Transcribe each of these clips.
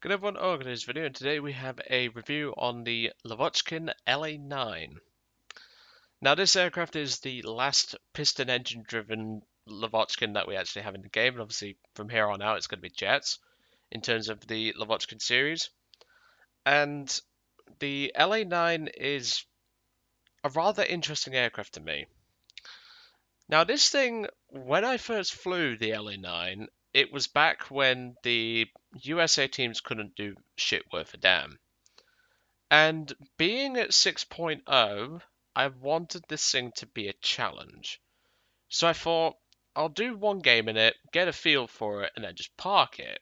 Good everyone, Organ in this video, and today we have a review on the La-9 La-9. Now this aircraft is the last piston engine driven Lavochkin that we actually have in the game, and obviously from here on out it's going to be jets in terms of the Lavochkin series. And the La-9 is a rather interesting aircraft to me. Now this thing, when I first flew the La-9, it was back when the USA teams couldn't do shit worth a damn. And being at 6.0, I wanted this thing to be a challenge. So I thought, I'll do one game in it, get a feel for it, and then just park it.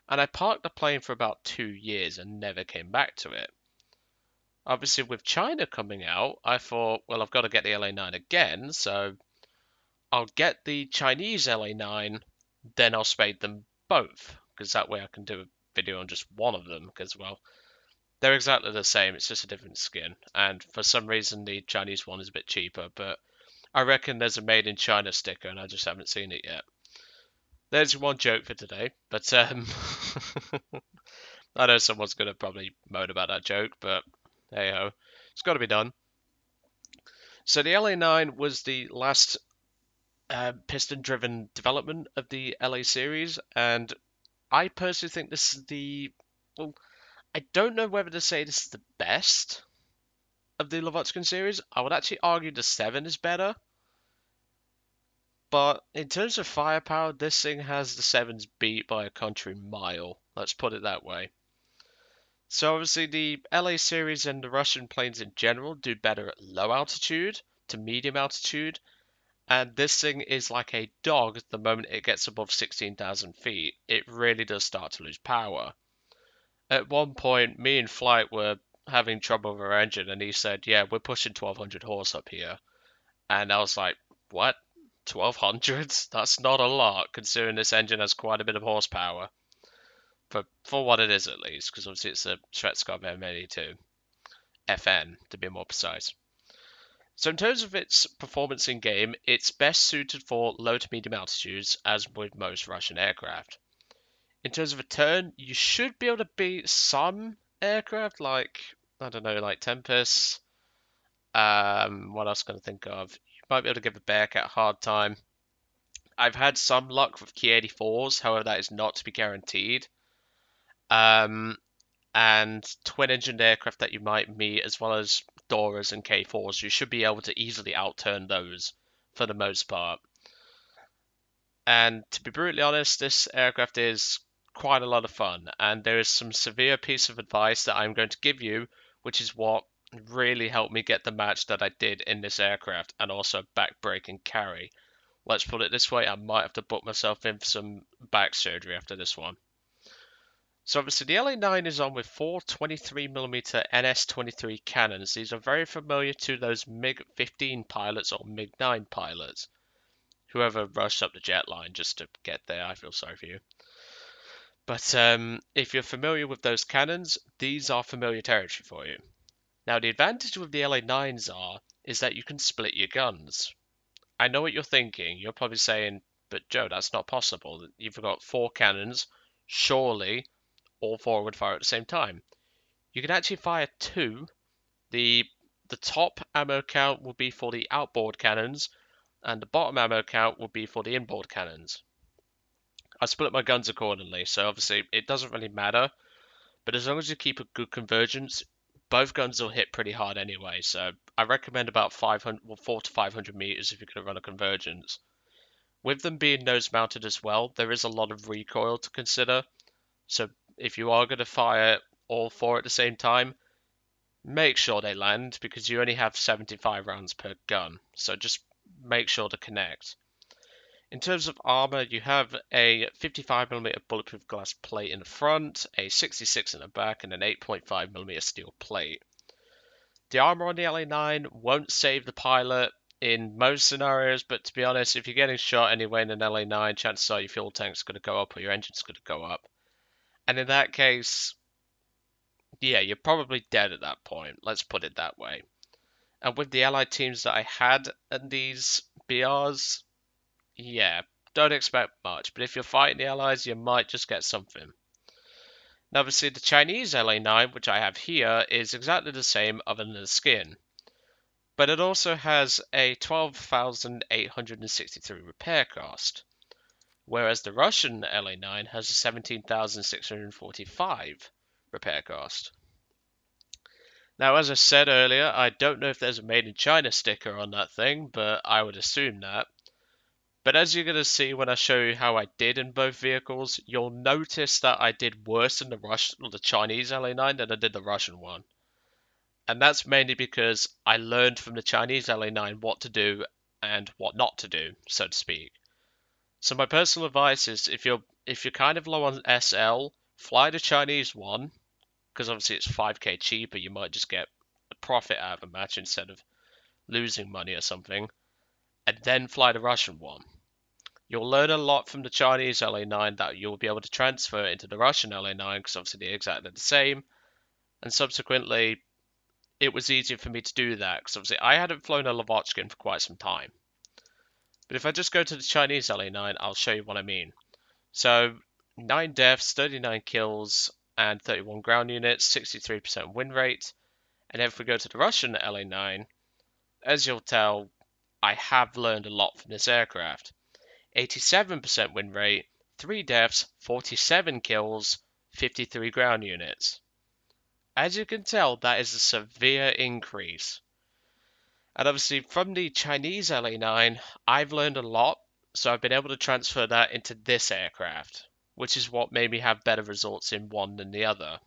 And I parked the plane for about 2 years and never came back to it. Obviously, with China coming out, I thought, well, I've got to get the La-9 again, so I'll get the Chinese La-9, then I'll spade them both, because that way I can do a video on just one of them, because, well, they're exactly the same, it's just a different skin. And for some reason, the Chinese one is a bit cheaper, but I reckon there's a made in China sticker and I just haven't seen it yet. There's one joke for today, but I know someone's going to probably moan about that joke, but hey ho, it's got to be done. So the LA9 was the last piston driven development of the LA series, and I personally think this is well, I don't know whether to say this is the best of the Lavochkin series. I would actually argue the 7 is better. But in terms of firepower, this thing has the 7's beat by a country mile. Let's put it that way. So obviously the LA series and the Russian planes in general do better at low altitude to medium altitude. And this thing is like a dog the moment it gets above 16,000 feet. It really does start to lose power. At one point, me and Flight were having trouble with our engine, and he said, yeah, we're pushing 1200 horse up here. And I was like, what? 1200? That's not a lot, considering this engine has quite a bit of horsepower. For what it is, at least, because obviously it's a Schwarzkopf M82. FN, to be more precise. So in terms of its performance in game, it's best suited for low to medium altitudes, as with most Russian aircraft. In terms of a turn, you should be able to beat some aircraft like, I don't know, like Tempest. What else can I think of? You might be able to give a Bearcat a hard time. I've had some luck with Key 84s, however, that is not to be guaranteed. Um, and twin-engined aircraft that you might meet, as well as Doras and K4s, you should be able to easily outturn those for the most part. And to be brutally honest, this aircraft is quite a lot of fun, and there is some severe piece of advice that I'm going to give you, which is what really helped me get the match that I did in this aircraft, and also back-brake and carry. Let's put it this way, I might have to book myself in for some back surgery after this one. So obviously the LA9 is on with four 23mm NS-23 cannons. These are very familiar to those MiG-15 pilots or MiG-9 pilots. Whoever rushed up the jet line just to get there, I feel sorry for you. But if you're familiar with those cannons, these are familiar territory for you. Now the advantage with the LA9s is that you can split your guns. I know what you're thinking. You're probably saying, but Joe, that's not possible. You've got four cannons. Surely all four would fire at the same time. You can actually fire two. The top ammo count will be for the outboard cannons, and the bottom ammo count will be for the inboard cannons. I split my guns accordingly, so obviously it doesn't really matter. But as long as you keep a good convergence, both guns will hit pretty hard anyway. So I recommend about 500, well, 4 to 500 meters if you're going to run a convergence. With them being nose mounted as well, there is a lot of recoil to consider. So if you are going to fire all four at the same time, make sure they land because you only have 75 rounds per gun. So just make sure to connect. In terms of armor, you have a 55mm bulletproof glass plate in the front, a 66 in the back, and an 8.5mm steel plate. The armor on the LA9 won't save the pilot in most scenarios, but to be honest, if you're getting shot anyway in an LA9, chances are your fuel tank's going to go up or your engine's going to go up. And in that case, yeah, you're probably dead at that point. Let's put it that way. And with the allied teams that I had in these BRs, yeah, don't expect much. But if you're fighting the allies, you might just get something. Now obviously the Chinese La-9, which I have here, is exactly the same other than the skin. But it also has a 12,863 repair cost, whereas the Russian La-9 has a 17,645 repair cost. Now, as I said earlier, I don't know if there's a Made in China sticker on that thing, but I would assume that. But as you're going to see when I show you how I did in both vehicles, you'll notice that I did worse in the Chinese La-9 than I did the Russian one. And that's mainly because I learned from the Chinese La-9 what to do and what not to do, so to speak. So my personal advice is if you're kind of low on SL, fly the Chinese one, because obviously it's 5k cheaper, you might just get a profit out of a match instead of losing money or something, and then fly the Russian one. You'll learn a lot from the Chinese La-9 that you'll be able to transfer into the Russian La-9 because obviously they're exactly the same, and subsequently it was easier for me to do that because obviously I hadn't flown a Lavochkin for quite some time. But if I just go to the Chinese La-9, I'll show you what I mean. So 9 deaths, 39 kills, and 31 ground units, 63% win rate. And if we go to the Russian La-9, as you'll tell, I have learned a lot from this aircraft. 87% win rate, 3 deaths, 47 kills, 53 ground units. As you can tell, that is a severe increase. And obviously from the Chinese La-9, I've learned a lot, so I've been able to transfer that into this aircraft, which is what made me have better results in one than the other.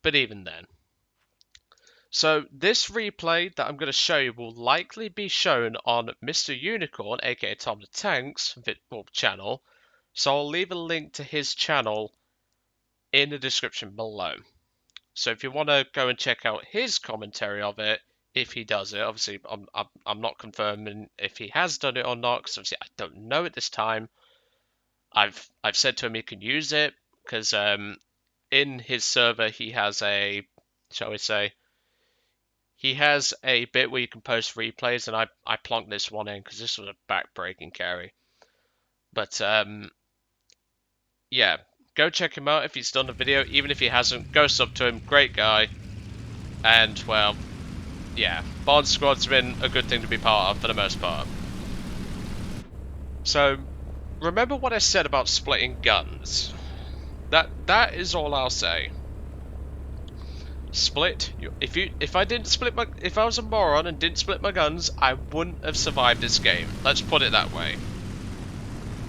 But even then. So this replay that I'm going to show you will likely be shown on Mr. Unicorn, aka Tom the Tank's channel, so I'll leave a link to his channel in the description below. So if you want to go and check out his commentary of it, if he does it, obviously I'm not confirming if he has done it or not, because obviously I don't know at this time. I've said to him he can use it because in his server he has a, shall we say, he has a bit where you can post replays, and I plonked this one in because this was a back-breaking carry. But yeah, go check him out if he's done a video. Even if he hasn't, go sub to him. Great guy. And well, yeah, Bond Squad's been a good thing to be part of for the most part. So, remember what I said about splitting guns? That is all I'll say. Split. If I was a moron and didn't split my guns, I wouldn't have survived this game. Let's put it that way.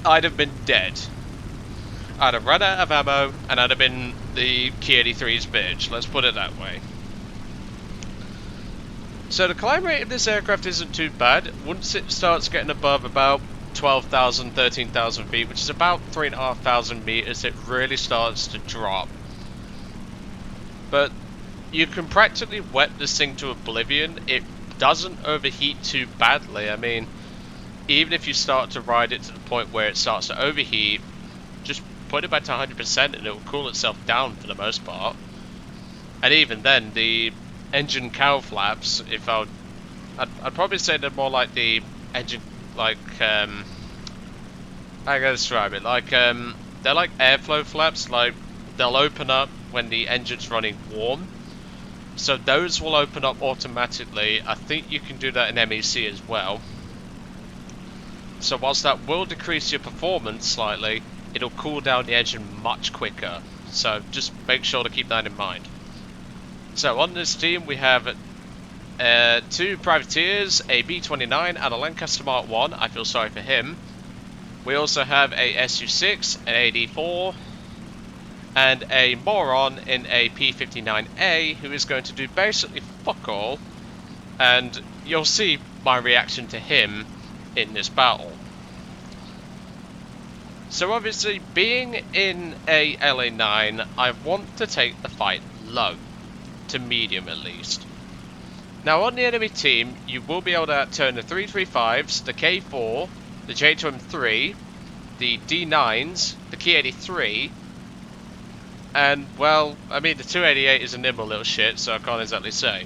I'd have been dead. I'd have run out of ammo, and I'd have been the Key 83's bitch. Let's put it that way. So the climb rate of this aircraft isn't too bad. Once it starts getting above about 12,000, 13,000 feet, which is about 3,500 meters, it really starts to drop. But you can practically wet this thing to oblivion. It doesn't overheat too badly. I mean, even if you start to ride it to the point where it starts to overheat, just put it back to 100% and it will cool itself down for the most part. And even then, the engine cowl flaps, if I'd probably say they're more like the engine, like, how can I describe it? Like, they're like airflow flaps, like, they'll open up when the engine's running warm. So those will open up automatically. I think you can do that in MEC as well. So whilst that will decrease your performance slightly, it'll cool down the engine much quicker. So just make sure to keep that in mind. So on this team we have 2 privateers, a B-29 and a Lancaster Mark 1. I feel sorry for him. We also have a Su-6, an AD-4, and a moron in a P-59A who is going to do basically fuck all. And you'll see my reaction to him in this battle. So obviously, being in a La-9, I want to take the fight low, to medium at least. Now on the enemy team, you will be able to turn the 335s, the K4, the J2M3, the D9s, the Ki-83, and well, I mean the 288 is a nimble little shit, so I can't exactly say.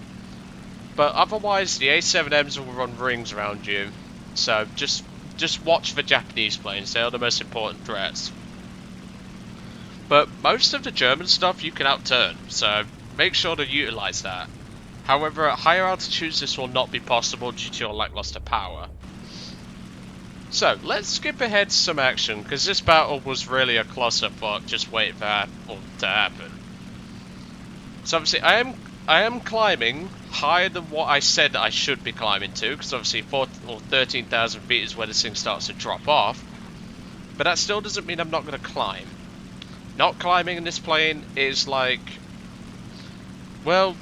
But otherwise, the A7Ms will run rings around you, so just watch for Japanese planes, they are the most important threats. But most of the German stuff you can outturn, so make sure to utilize that. However, at higher altitudes this will not be possible due to your lackluster power. So, let's skip ahead to some action, because this battle was really a clusterfuck just waiting for that to happen. So obviously I am climbing higher than what I said I should be climbing to, because obviously 13,000 feet is where this thing starts to drop off. But that still doesn't mean I'm not going to climb. Not climbing in this plane is like, well,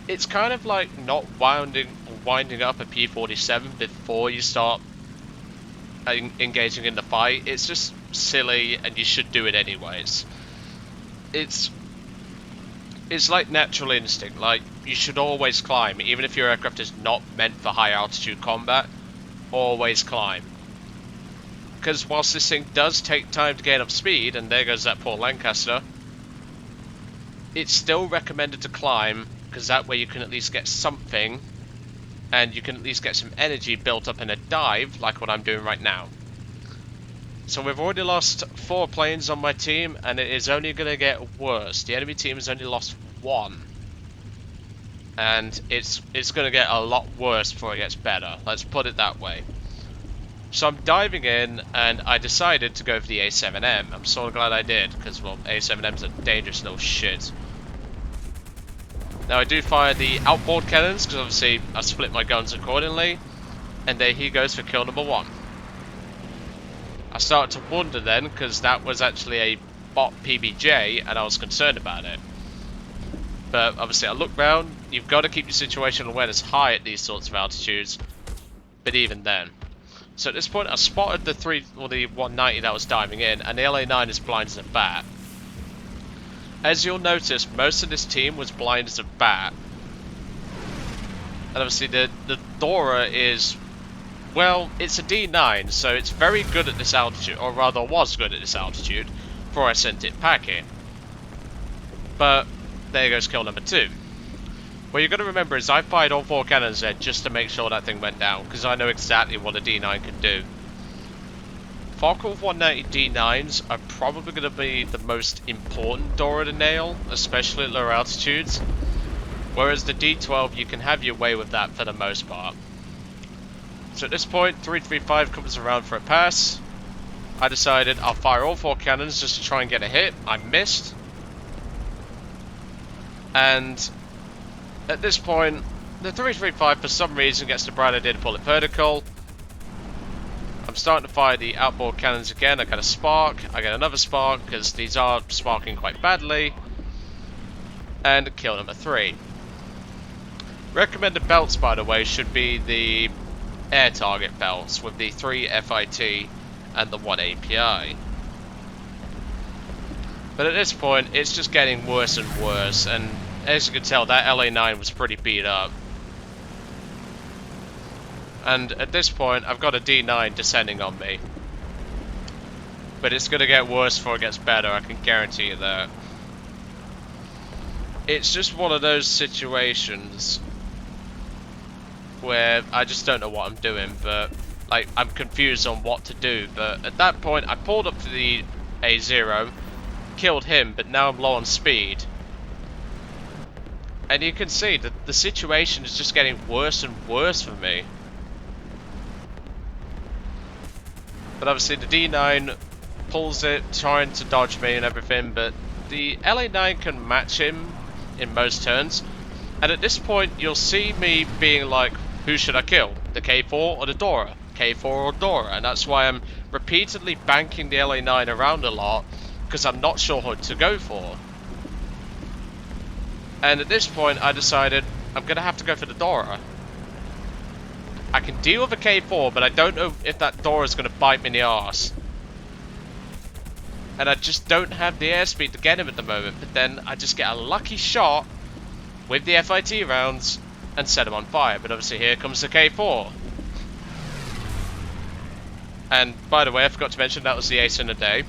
it's kind of like not winding up a P-47 before you start engaging in the fight. It's just silly, and you should do it anyways. It's like natural instinct. Like, you should always climb, even if your aircraft is not meant for high altitude combat. Always climb. Because whilst this thing does take time to gain up speed, and there goes that poor Lancaster, it's still recommended to climb, because that way you can at least get something, and you can at least get some energy built up in a dive, like what I'm doing right now. So we've already lost 4 planes on my team, and it is only going to get worse. The enemy team has only lost 1. And it's going to get a lot worse before it gets better. Let's put it that way. So I'm diving in, and I decided to go for the A7M. I'm so glad I did, because, well, A7M's a dangerous little shit. Now I do fire the outboard cannons, because obviously I split my guns accordingly. And there he goes for kill number 1. I started to wonder then, because that was actually a bot PBJ, and I was concerned about it. But obviously I look round, you've got to keep your situational awareness high at these sorts of altitudes, but even then. So at this point I spotted the 190 that was diving in, and the La-9 is blind as a bat. As you'll notice, most of this team was blind as a bat. And obviously the Dora is, well, it's a D9, so it's very good at this altitude, or rather was good at this altitude, before I sent it packing. But there goes kill number 2. What you're going to remember is I fired all 4 cannons there just to make sure that thing went down, because I know exactly what a D9 can do. Focke 190 D9s are probably going to be the most important Dora to nail, especially at lower altitudes, whereas the D12 you can have your way with that for the most part. So at this point, 335 comes around for a pass. I decided I'll fire all 4 cannons just to try and get a hit. I missed. And at this point, the 335 for some reason gets the bright idea to pull it vertical. I'm starting to fire the outboard cannons again. I get a spark. I get another spark because these are sparking quite badly. And kill number 3. Recommended belts, by the way, should be the air target belts with the 3 FIT and the 1 API. But at this point, it's just getting worse and worse, and as you can tell, that La-9 was pretty beat up. And at this point, I've got a D9 descending on me. But it's going to get worse before it gets better, I can guarantee you that. It's just one of those situations where I just don't know what I'm doing, but like I'm confused on what to do. But at that point, I pulled up to the A0, killed him, but now I'm low on speed. And you can see that the situation is just getting worse and worse for me. But obviously the D9 pulls it, trying to dodge me and everything, but the La-9 can match him in most turns. And at this point, you'll see me being like, who should I kill? The K4 or the Dora? K4 or Dora? And that's why I'm repeatedly banking the La-9 around a lot, because I'm not sure what to go for. And at this point, I decided I'm going to have to go for the Dora. I can deal with a K4, but I don't know if that Dora is going to bite me in the arse. And I just don't have the airspeed to get him at the moment. But then I just get a lucky shot with the FIT rounds and set him on fire. But obviously here comes the K4. And by the way, I forgot to mention that was the ace in the day.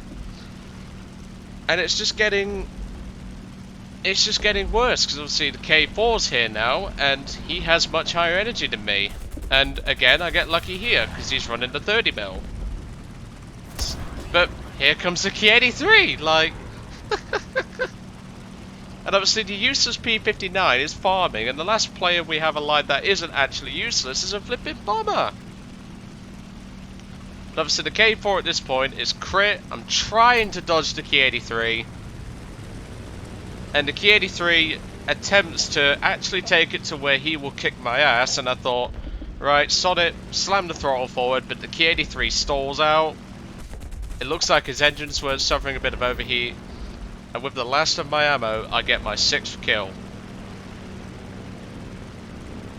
And it's just getting worse, because obviously the K4's here now, and he has much higher energy than me. And again, I get lucky here, because he's running the 30 mil. But here comes the Ki-83, like... And obviously the useless P-59 is farming, and the last player we have alive that isn't actually useless is a flipping bomber. But obviously the K4 at this point is crit. I'm trying to dodge the Ki-83. And the Ki-83 attempts to actually take it to where he will kick my ass, and I thought, right, sod it, slam the throttle forward, but the Ki-83 stalls out. It looks like his engines were suffering a bit of overheat. And with the last of my ammo, I get my 6th kill.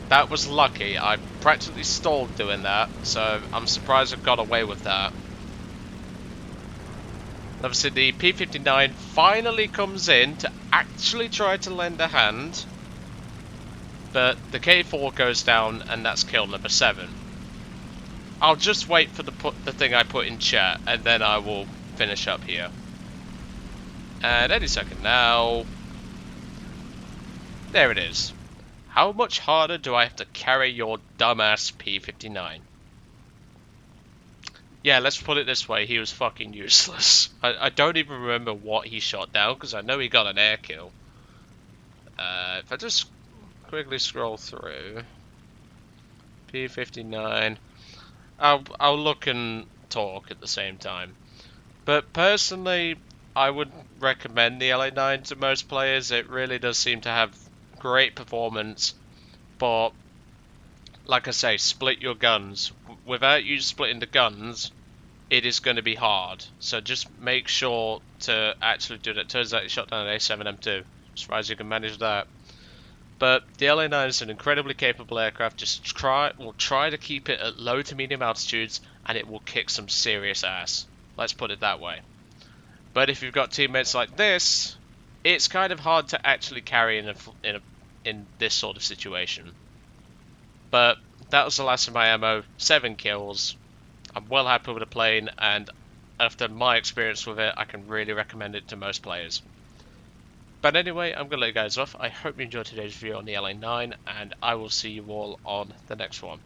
That was lucky. I practically stalled doing that, so I'm surprised I got away with that. Obviously, the P-59 finally comes in to actually try to lend a hand, but the K4 goes down, and that's kill number 7. I'll just wait for the thing I put in chat, and then I will finish up here. And any second now. There it is. How much harder do I have to carry your dumbass P-59? Yeah, let's put it this way, he was fucking useless. I don't even remember what he shot down, because I know he got an air kill. If I just quickly scroll through. P-59. I'll look and talk at the same time. But personally, I would recommend the La-9 to most players. It really does seem to have great performance, but like I say, split your guns. Without you splitting the guns, it is going to be hard. So just make sure to actually do that. Turns out you shot down an A7M2. Surprised you can manage that. But the La-9 is an incredibly capable aircraft. Just try to keep it at low to medium altitudes, and it will kick some serious ass. Let's put it that way. But if you've got teammates like this, it's kind of hard to actually carry in this sort of situation. But that was the last of my ammo. 7 kills. I'm well happy with the plane, and after my experience with it, I can really recommend it to most players. But anyway, I'm going to let you guys off. I hope you enjoyed today's video on the La-9, and I will see you all on the next one.